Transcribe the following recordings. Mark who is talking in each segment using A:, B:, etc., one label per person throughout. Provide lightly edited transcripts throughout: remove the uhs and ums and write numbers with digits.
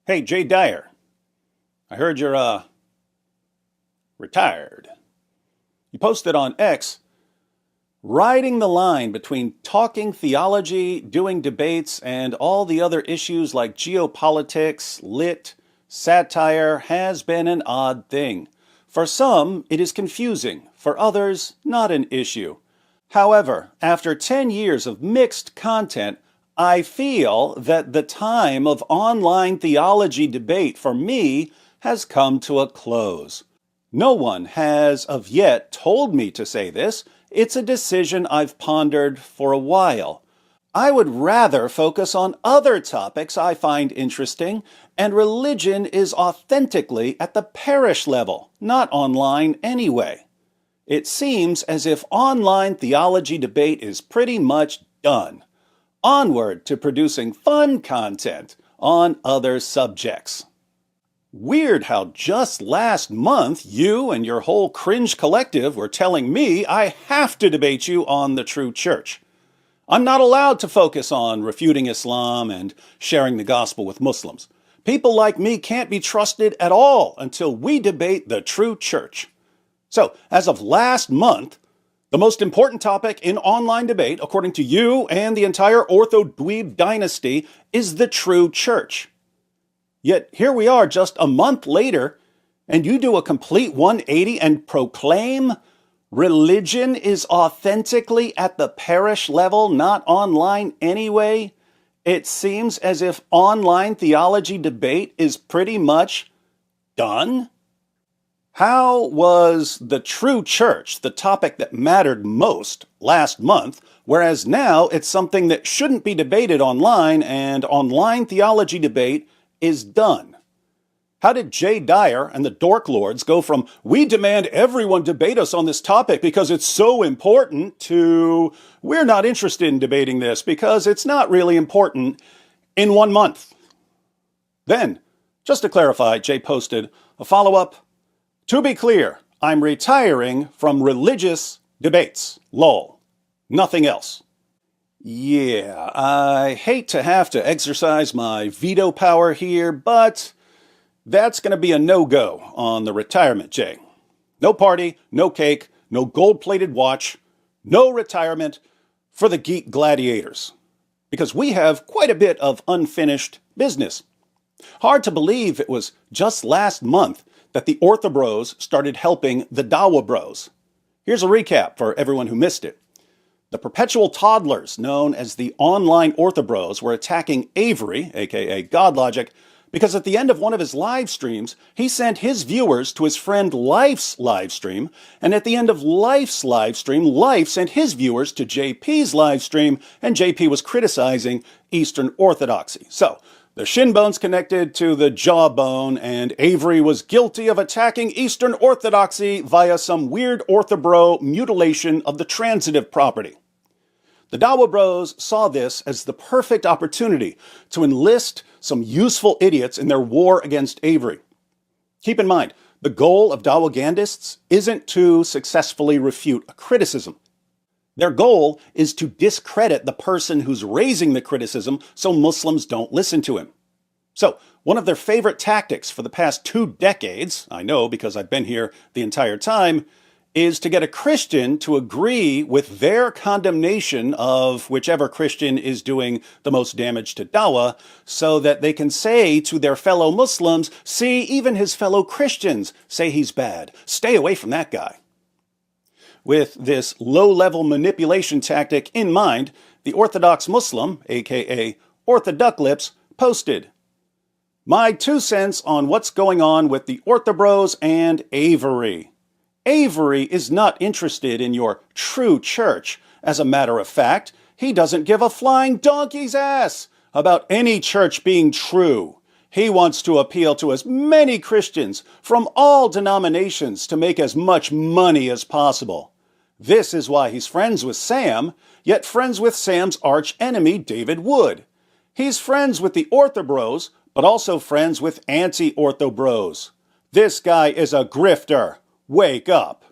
A: Hey, Dyer, I heard you're, retired. You posted on X, riding the line between talking theology, doing debates, and all the other issues like geopolitics, lit, satire has been an odd thing. For some, it is confusing. For others, not an issue. However, after 10 years of mixed content, I feel that the time of online theology debate for me has come to a close. No one has of yet told me to say this. It's a decision I've pondered for a while. I would rather focus on other topics I find interesting, and religion is authentically at the parish level, not online anyway. It seems as if online theology debate is pretty much done. Onward to producing fun content on other subjects. Weird how just last month you and your whole cringe collective were telling me I have to debate you on the true church. I'm not allowed to focus on refuting Islam and sharing the gospel with Muslims. People like me can't be trusted at all until we debate the true church. So, as of last month, the most important topic in online debate, according to you and the entire Ortho-Dweeb dynasty, is the true church. Yet here we are just a month later, and you do a complete 180 and proclaim religion is authentically at the parish level, not online anyway. It seems as if online theology debate is pretty much done. How was the true church the topic that mattered most last month, whereas now it's something that shouldn't be debated online, and online theology debate is done? How did Dyer and the Dork Lords go from "we demand everyone debate us on this topic because it's so important" to "we're not interested in debating this because it's not really important" in 1 month? Then, just to clarify, Jay posted a follow-up. To be clear, I'm retiring from religious debates. Lol. Nothing else. Yeah, I hate to have to exercise my veto power here, but that's going to be a no-go on the retirement, Jay. No party, no cake, no gold-plated watch, no retirement for the geek gladiators. Because we have quite a bit of unfinished business. Hard to believe it was just last month that the Orthobros started helping the Dyer Bros. Here's a recap for everyone who missed it. The perpetual toddlers, known as the online Orthobros, were attacking Avery, aka GodLogic, because at the end of one of his live streams, he sent his viewers to his friend Life's live stream, and at the end of Life's live stream, Life sent his viewers to JP's live stream, and JP was criticizing Eastern Orthodoxy. So, the shin bone's connected to the jawbone, and Avery was guilty of attacking Eastern Orthodoxy via some weird Orthobro mutilation of the transitive property. The Dyer Bros saw this as the perfect opportunity to enlist some useful idiots in their war against Avery. Keep in mind, the goal of Dawagandists isn't to successfully refute a criticism. Their goal is to discredit the person who's raising the criticism so Muslims don't listen to him. So, one of their favorite tactics for the past 2 decades, I know because I've been here the entire time, is to get a Christian to agree with their condemnation of whichever Christian is doing the most damage to Dawa, so that they can say to their fellow Muslims, "See, even his fellow Christians say he's bad. Stay away from that guy." With this low-level manipulation tactic in mind, the Orthodox Muslim, aka Orthoducklips, posted, "My 2 cents on what's going on with the Orthobros and Avery. Avery is not interested in your true church. As a matter of fact, he doesn't give a flying donkey's ass about any church being true. He wants to appeal to as many Christians from all denominations to make as much money as possible. This is why he's friends with Sam, yet friends with Sam's arch enemy, David Wood. He's friends with the Orthobros, but also friends with anti-Orthobros. This guy is a grifter. Wake up."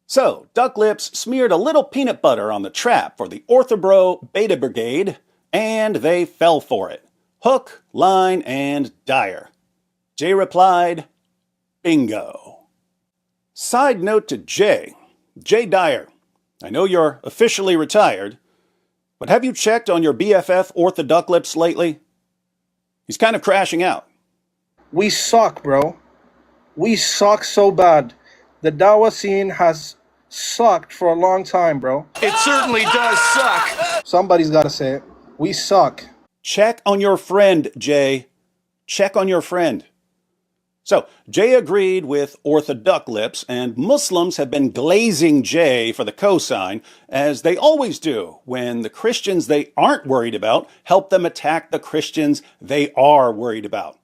A: So, Duck Lips smeared a little peanut butter on the trap for the Orthobro Beta Brigade, and they fell for it. Hook, line, and Dyer. Jay replied, bingo. Side note to Jay. Jay Dyer, I know you're officially retired, but have you checked on your BFF Orthoduclips lately? He's kind of crashing out.
B: We suck, bro. We suck so bad. The Dawa scene has sucked for a long time, bro.
C: It certainly does suck.
B: Somebody's got to say it. We suck.
A: Check on your friend, Jay. Check on your friend. So, Jay agreed with Orthoduclips, and Muslims have been glazing Jay for the cosign, as they always do when the Christians they aren't worried about help them attack the Christians they are worried about.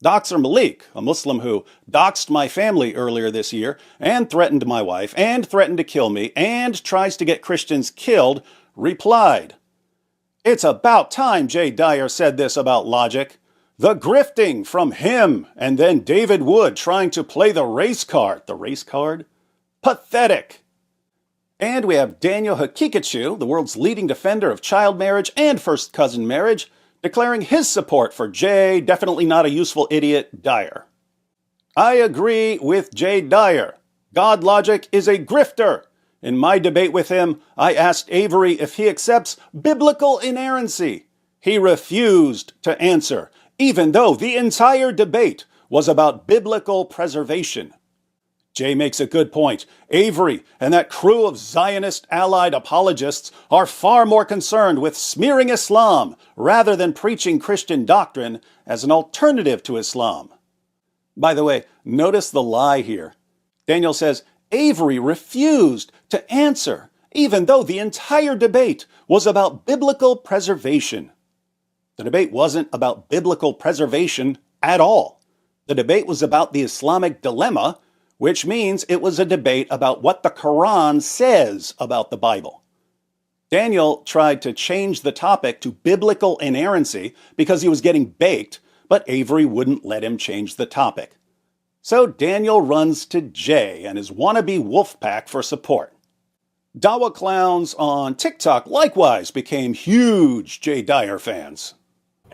A: Doxer Malik, a Muslim who doxed my family earlier this year, and threatened my wife, and threatened to kill me, and tries to get Christians killed, replied, "It's about time Jay Dyer said this about logic. The grifting from him, and then David Wood trying to play the race card." The race card? Pathetic. And we have Daniel Hakikachu, the world's leading defender of child marriage and first cousin marriage, declaring his support for Jay, definitely not a useful idiot, Dyer. I agree with Jay Dyer. God Logic is a grifter. In my debate with him, I asked Avery if he accepts biblical inerrancy. He refused to answer, even though the entire debate was about biblical preservation. Jay makes a good point. Avery and that crew of Zionist allied apologists are far more concerned with smearing Islam rather than preaching Christian doctrine as an alternative to Islam. By the way, notice the lie here. Daniel says Avery refused to answer, even though the entire debate was about biblical preservation. The debate wasn't about biblical preservation at all. The debate was about the Islamic dilemma, which means it was a debate about what the Quran says about the Bible. Daniel tried to change the topic to biblical inerrancy because he was getting baked, but Avery wouldn't let him change the topic. So Daniel runs to Jay and his wannabe wolf pack for support. Dawa clowns on TikTok likewise became huge Jay Dyer fans.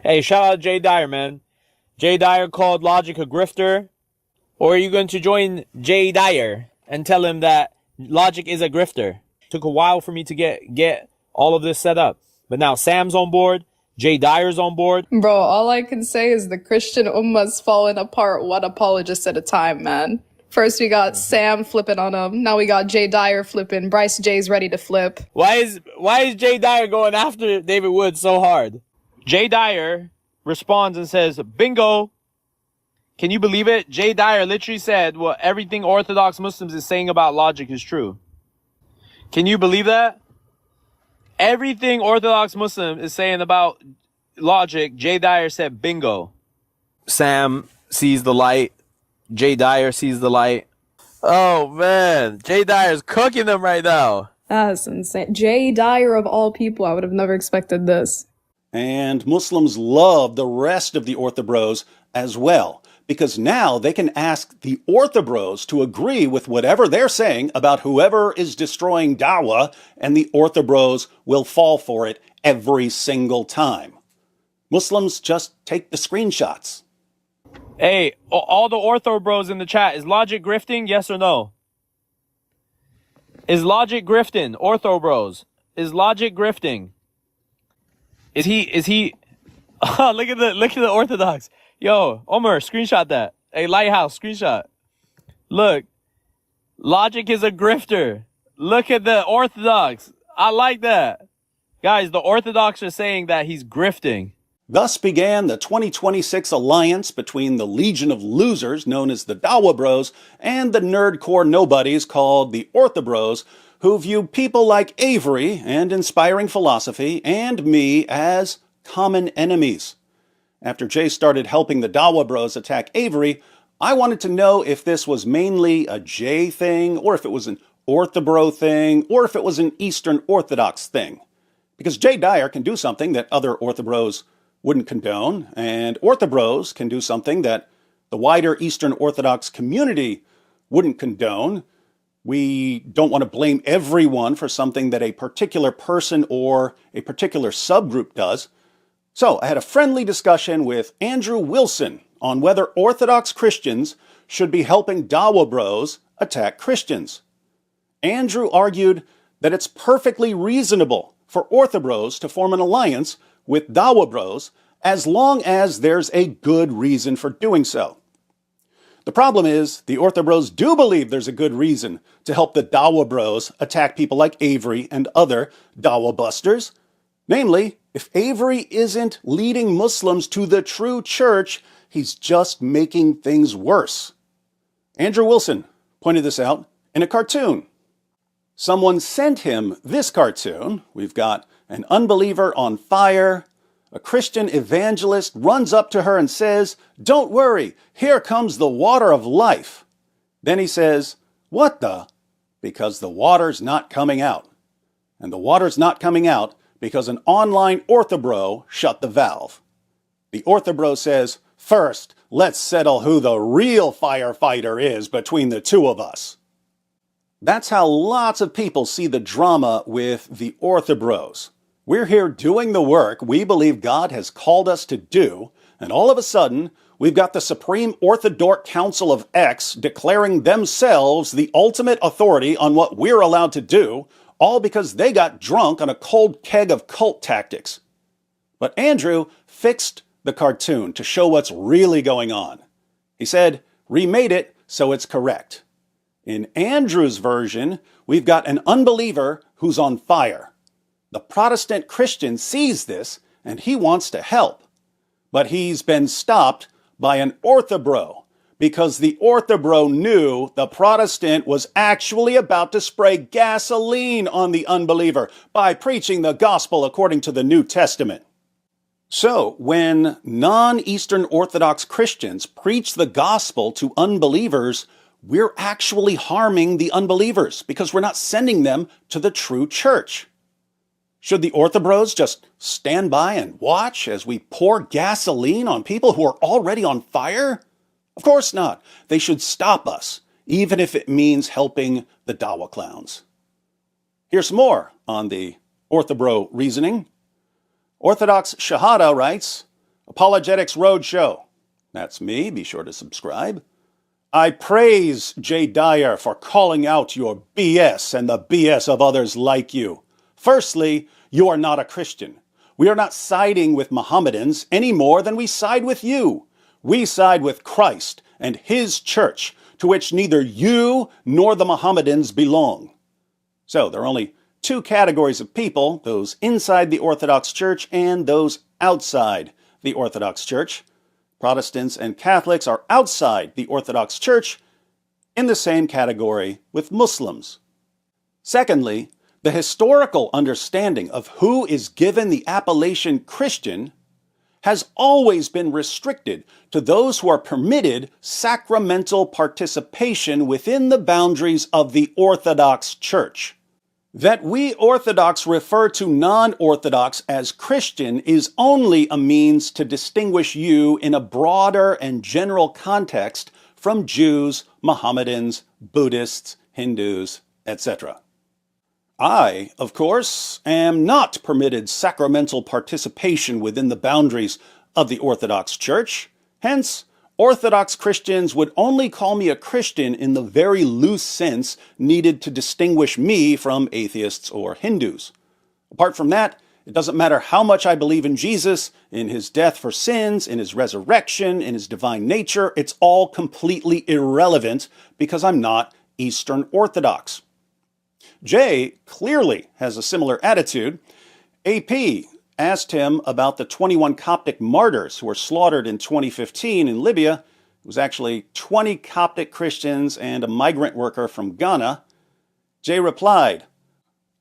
D: Hey, shout out Jay Dyer, man. Jay Dyer called Logic a grifter. Or are you going to join Jay Dyer and tell him that Logic is a grifter? Took a while for me to get all of this set up. But now Sam's on board. Jay Dyer's on board.
E: Bro, all I can say is the Christian Ummah's falling apart one apologist at a time, man. First we got Sam flipping on him. Now we got Jay Dyer flipping. Bryce J's ready to flip.
D: Why is Jay Dyer going after David Wood so hard? Jay Dyer responds and says, bingo. Can you believe it? Jay Dyer literally said, well, everything Orthodox Muslims is saying about Logic is true. Can you believe that? Everything Orthodox Muslim is saying about Logic, Jay Dyer said bingo. Sam sees the light. Jay Dyer sees the light. Oh, man. Jay Dyer's cooking them right now.
E: That's insane. Jay Dyer of all people, I would have never expected this.
A: And Muslims love the rest of the Orthobros as well, because now they can ask the Orthobros to agree with whatever they're saying about whoever is destroying Dawah, and the Orthobros will fall for it every single time. Muslims just take the screenshots.
D: Hey, all the Ortho bros in the chat, is Logic grifting? Yes or no? Is Logic grifting? Ortho bros. Is Logic grifting? Is he oh, look at the Orthodox. Yo, Omer, screenshot that. Hey, Lighthouse, screenshot. Look. Logic is a grifter. Look at the Orthodox. I like that. Guys, the Orthodox are saying that he's grifting.
A: Thus began the 2026 alliance between the legion of losers known as the Dawah Bros and the nerdcore nobodies called the Orthobros, who view people like Avery and inspiring philosophy and me as common enemies. After Jay started helping the Dawah Bros attack Avery, I wanted to know if this was mainly a Jay thing, or if it was an Orthobro thing, or if it was an Eastern Orthodox thing. Because Jay Dyer can do something that other Orthobros wouldn't condone, and Orthobros can do something that the wider Eastern Orthodox community wouldn't condone. We don't want to blame everyone for something that a particular person or a particular subgroup does. So I had a friendly discussion with Andrew Wilson on whether Orthodox Christians should be helping Dawa Bros attack Christians. Andrew argued that it's perfectly reasonable for Orthobros to form an alliance with Dawa Bros as long as there's a good reason for doing so. The problem is, the Orthobros do believe there's a good reason to help the Dawa Bros attack people like Avery and other Dawa busters. Namely, if Avery isn't leading Muslims to the true church, he's just making things worse. Andrew Wilson pointed this out in a cartoon. Someone sent him this cartoon. We've got an unbeliever on fire. A Christian evangelist runs up to her and says, "Don't worry, here comes the water of life." Then he says, "What the?" Because the water's not coming out. And the water's not coming out because an online orthobro shut the valve. The orthobro says, "First, let's settle who the real firefighter is between the two of us." That's how lots of people see the drama with the orthobros. We're here doing the work we believe God has called us to do, and all of a sudden, we've got the Supreme Orthodox Council of X declaring themselves the ultimate authority on what we're allowed to do, all because they got drunk on a cold keg of cult tactics. But Andrew fixed the cartoon to show what's really going on. He said, "Remade it so it's correct." In Andrew's version, we've got an unbeliever who's on fire. The Protestant Christian sees this and he wants to help. But he's been stopped by an orthobro because the orthobro knew the Protestant was actually about to spray gasoline on the unbeliever by preaching the gospel according to the New Testament. So, when non-Eastern Orthodox Christians preach the gospel to unbelievers, we're actually harming the unbelievers because we're not sending them to the true church. Should the orthobros just stand by and watch as we pour gasoline on people who are already on fire? Of course not. They should stop us, even if it means helping the Dawa clowns. Here's some more on the orthobro reasoning. Orthodox Shahada writes, Apologetics Roadshow. That's me. Be sure to subscribe. I praise J. Dyer for calling out your BS and the BS of others like you. Firstly, you are not a Christian. We are not siding with Mohammedans any more than we side with you. We side with Christ and his church, to which neither you nor the Mohammedans belong. So there are only two categories of people, those inside the Orthodox Church and those outside the Orthodox Church. Protestants and Catholics are outside the Orthodox Church in the same category with Muslims. Secondly, the historical understanding of who is given the appellation Christian has always been restricted to those who are permitted sacramental participation within the boundaries of the Orthodox Church. That we Orthodox refer to non-Orthodox as Christian is only a means to distinguish you in a broader and general context from Jews, Mohammedans, Buddhists, Hindus, etc. I, of course, am not permitted sacramental participation within the boundaries of the Orthodox Church. Hence, Orthodox Christians would only call me a Christian in the very loose sense needed to distinguish me from atheists or Hindus. Apart from that, it doesn't matter how much I believe in Jesus, in his death for sins, in his resurrection, in his divine nature. It's all completely irrelevant because I'm not Eastern Orthodox. Jay clearly has a similar attitude. AP asked him about the 21 Coptic martyrs who were slaughtered in 2015 in Libya. It was actually 20 Coptic Christians and a migrant worker from Ghana. Jay replied,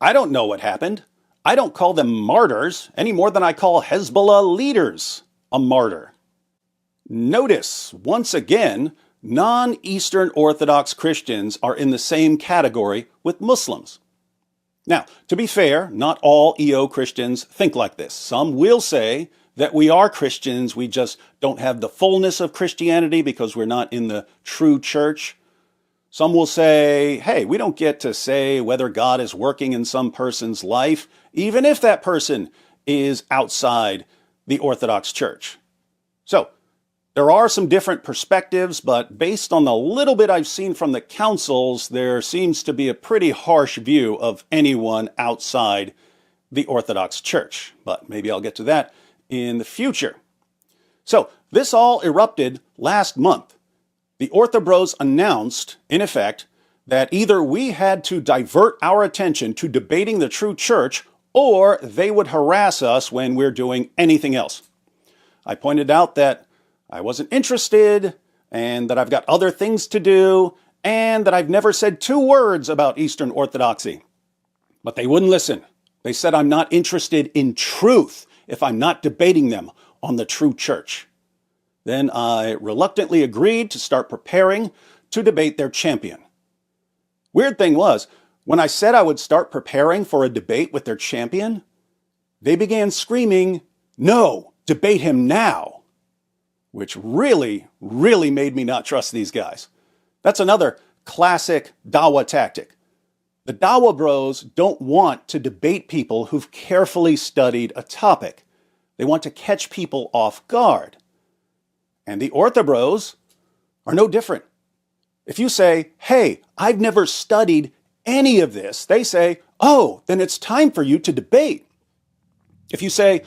A: I don't know what happened. I don't call them martyrs any more than I call Hezbollah leaders a martyr. Notice, once again, non-Eastern Orthodox Christians are in the same category with Muslims. Now, to be fair, not all EO Christians think like this. Some will say that we are Christians, we just don't have the fullness of Christianity because we're not in the true church. Some will say, hey, we don't get to say whether God is working in some person's life, even if that person is outside the Orthodox Church. So, there are some different perspectives, but based on the little bit I've seen from the councils, there seems to be a pretty harsh view of anyone outside the Orthodox Church. But maybe I'll get to that in the future. So, this all erupted last month. The Orthobros announced, in effect, that either we had to divert our attention to debating the true church, or they would harass us when we're doing anything else. I pointed out that I wasn't interested, and that I've got other things to do, and that I've never said 2 words about Eastern Orthodoxy. But they wouldn't listen. They said I'm not interested in truth if I'm not debating them on the true church. Then I reluctantly agreed to start preparing to debate their champion. Weird thing was, when I said I would start preparing for a debate with their champion, they began screaming, "No, debate him now," which really made me not trust these guys. That's another classic Dawa tactic. The Dawa bros don't want to debate people who've carefully studied a topic. They want to catch people off guard. And the Orthobros are no different. If you say, "Hey, I've never studied any of this," they say, "Oh, then it's time for you to debate." If you say,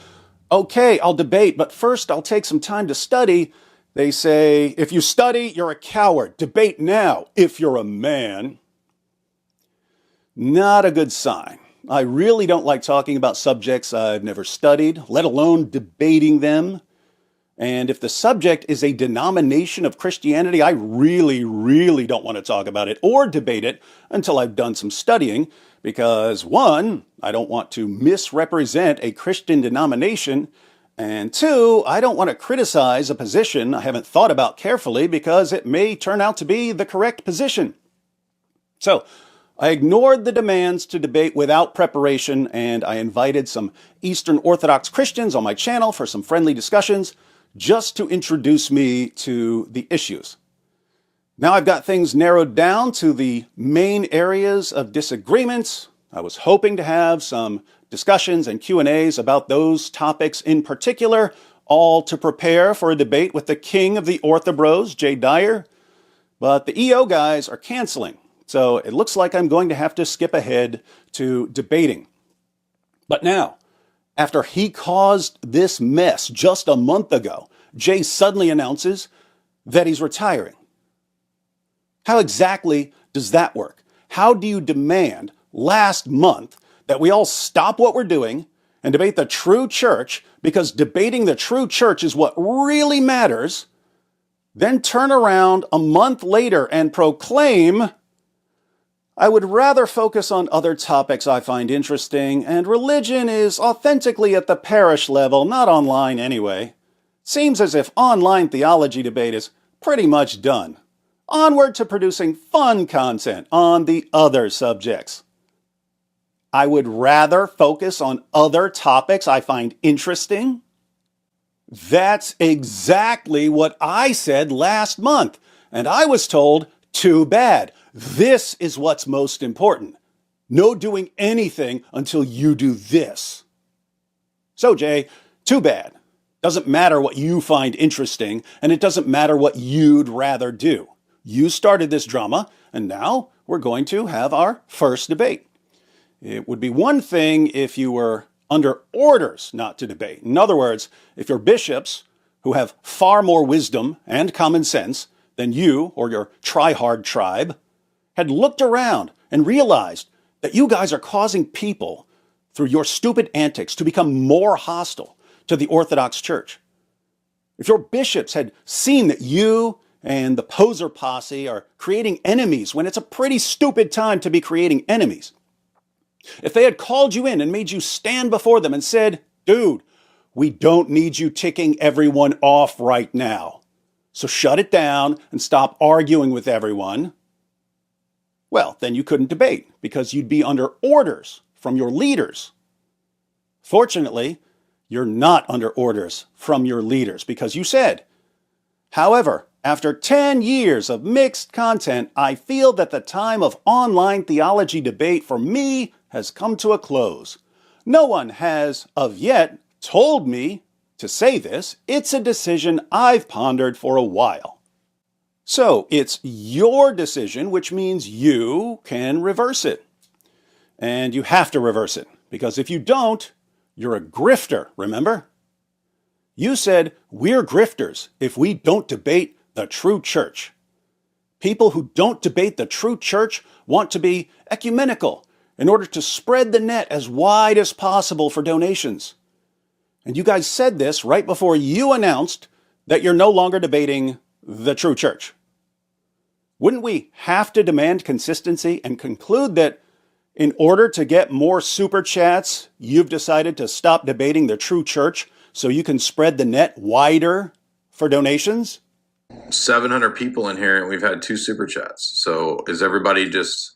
A: "Okay, I'll debate, but first I'll take some time to study," they say, "If you study, you're a coward. Debate now, if you're a man." Not a good sign. I really don't like talking about subjects I've never studied, let alone debating them. And if the subject is a denomination of Christianity, I really don't want to talk about it or debate it until I've done some studying, because 1, I don't want to misrepresent a Christian denomination, and 2, I don't want to criticize a position I haven't thought about carefully because it may turn out to be the correct position. So, I ignored the demands to debate without preparation, and I invited some Eastern Orthodox Christians on my channel for some friendly discussions, just to introduce me to the issues. Now I've got things narrowed down to the main areas of disagreements. I was hoping to have some discussions and Q&As about those topics in particular, all to prepare for a debate with the king of the Orthobros, Dyer. But the EO guys are canceling, so it looks like I'm going to have to skip ahead to debating. But now, after he caused this mess just a month ago, Jay suddenly announces that he's retiring. How exactly does that work? How do you demand last month that we all stop what we're doing and debate the true church, because debating the true church is what really matters, then turn around a month later and proclaim, "I would rather focus on other topics I find interesting, and religion is authentically at the parish level, not online anyway." Seems as if online theology debate is pretty much done. Onward to producing fun content on the other subjects. I would rather focus on other topics I find interesting? That's exactly what I said last month, and I was told, "Too bad. This is what's most important. No doing anything until you do this." So, Jay, too bad. Doesn't matter what you find interesting, and it doesn't matter what you'd rather do. You started this drama, and now we're going to have our first debate. It would be one thing if you were under orders not to debate. In other words, if your bishops, who have far more wisdom and common sense than you or your try-hard tribe, had looked around and realized that you guys are causing people, through your stupid antics, to become more hostile to the Orthodox Church. If your bishops had seen that you and the poser posse are creating enemies when it's a pretty stupid time to be creating enemies. If they had called you in and made you stand before them and said, "Dude, we don't need you ticking everyone off right now, so shut it down and stop arguing with everyone," well, then you couldn't debate because you'd be under orders from your leaders. Fortunately, you're not under orders from your leaders because you said, "However, after 10 years of mixed content, I feel that the time of online theology debate for me has come to a close. No one has, of yet, told me to say this, it's a decision I've pondered for a while. So it's your decision, which means you can reverse it. And you have to reverse it, because if you don't, you're a grifter, remember? You said, we're grifters if we don't debate the true church. People who don't debate the true church want to be ecumenical in order to spread the net as wide as possible for donations. And you guys said this right before you announced that you're no longer debating the true church. Wouldn't we have to demand consistency and conclude that in order to get more super chats, you've decided to stop debating the true church so you can spread the net wider for donations?
F: 700 people in here, and we've had 2 super chats. So is everybody just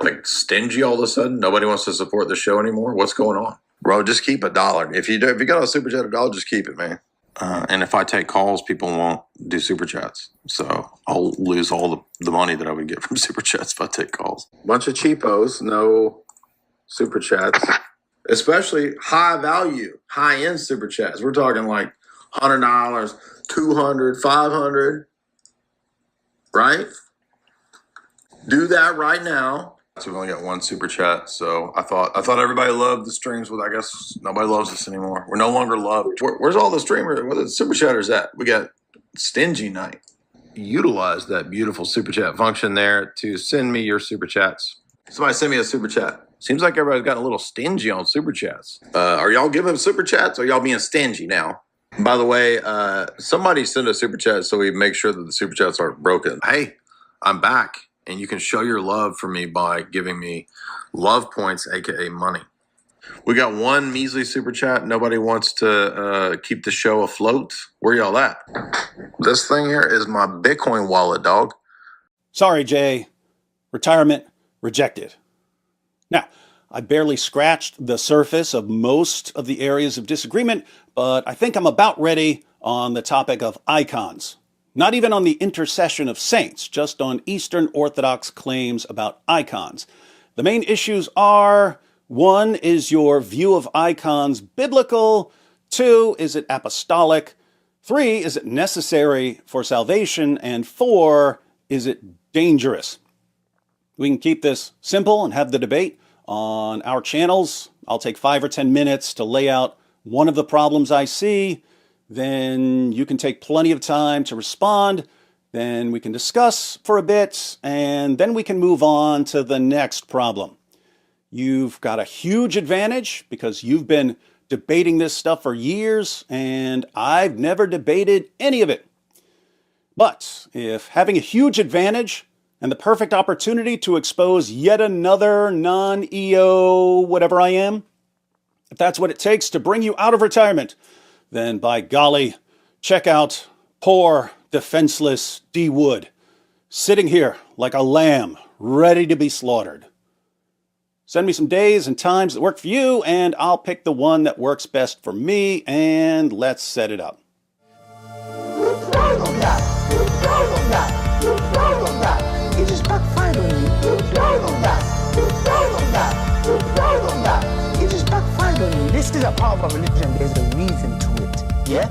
F: like stingy all of a sudden? Nobody wants to support the show anymore? What's going on?
G: Bro, just keep $1. If you got a super chat $1, just keep it, man.
F: And if I take calls, people won't do super chats. So I'll lose all the money that I would get from super chats if I take calls. Bunch of cheapos, no super chats. Especially high value, high end super chats. We're talking like $100, $200, $500, right? Do that right now. So we've only got 1 super chat. So I thought everybody loved the streams, but I guess nobody loves us anymore. We're no longer loved. Where's all the streamers? Where the super chatters at? We got Stingy Night. Utilize that beautiful super chat function there to send me your super chats. Somebody send me a super chat. Seems like everybody's gotten a little stingy on super chats. Are y'all giving super chats, or are y'all being stingy now? By the way, somebody send a super chat so we make sure that the super chats aren't broken. Hey, I'm back, and you can show your love for me by giving me love points, aka money. We got 1 measly super chat. Nobody wants to keep the show afloat. Where y'all at? This thing here is my Bitcoin wallet, dog.
A: Sorry, Jay. Retirement rejected. Now, I barely scratched the surface of most of the areas of disagreement, but I think I'm about ready on the topic of icons. Not even on the intercession of saints, just on Eastern Orthodox claims about icons. The main issues are, 1, is your view of icons biblical? 2, is it apostolic? 3, is it necessary for salvation? And 4, is it dangerous? We can keep this simple and have the debate on our channels. I'll take 5 or 10 minutes to lay out one of the problems I see. Then you can take plenty of time to respond. Then we can discuss for a bit, and then we can move on to the next problem. You've got a huge advantage because you've been debating this stuff for years, and I've never debated any of it. But if having a huge advantage and the perfect opportunity to expose yet another non-EO whatever I am, if that's what it takes to bring you out of retirement, then by golly, check out poor, defenseless D. Wood, sitting here like a lamb, ready to be slaughtered. Send me some days and times that work for you, and I'll pick the one that works best for me, and let's set it up.
H: It just backfired on you. It just backfired on you. This is a part of a religion. There's a reason to it. Yeah?